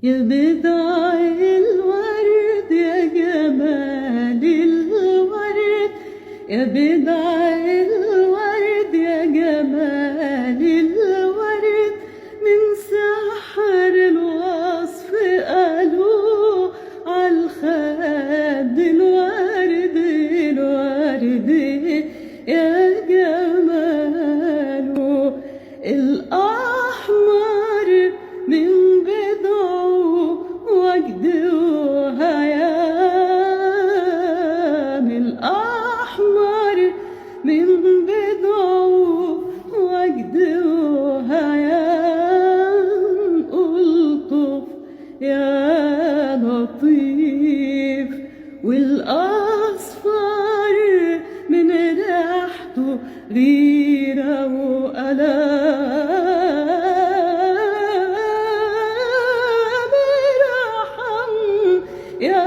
يا بداع الورد يا جمال الورد، يا بداع الورد يا جمال الورد، من سحر الوصف قالوا عالخد الورد الورد يا جماله. الأحمر من وجد وهيام، الأحمر من بدعه وجد وهيام، ألطف يا لطيف. والأصفر من ريحته غيرة وألام، يا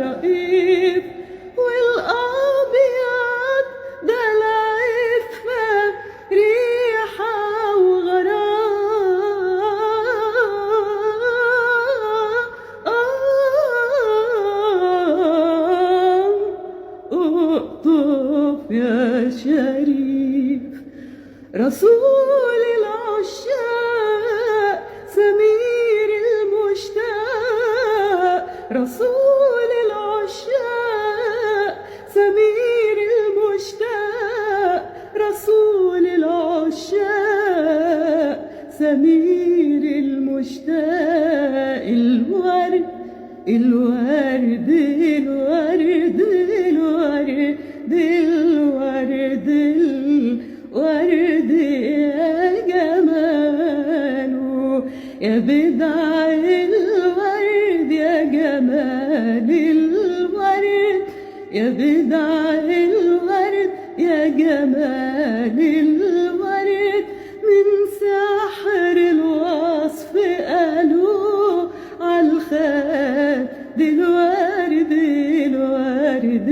رئيف. والأبيض ده العفة ريحة وغرام، اقطف يا شريف. رسول العشاق سمير المشتاق، رسول العشاق سمير المشتاق، رسول العشاق سمير المشتاق. الورد الورد الورد الورد الورد الورد يا جماله. يا بدع الورد يا جمال الورد، يا بدع الورد يا جمال الورد، من سحر الوصف قالوا عالخد الورد الورد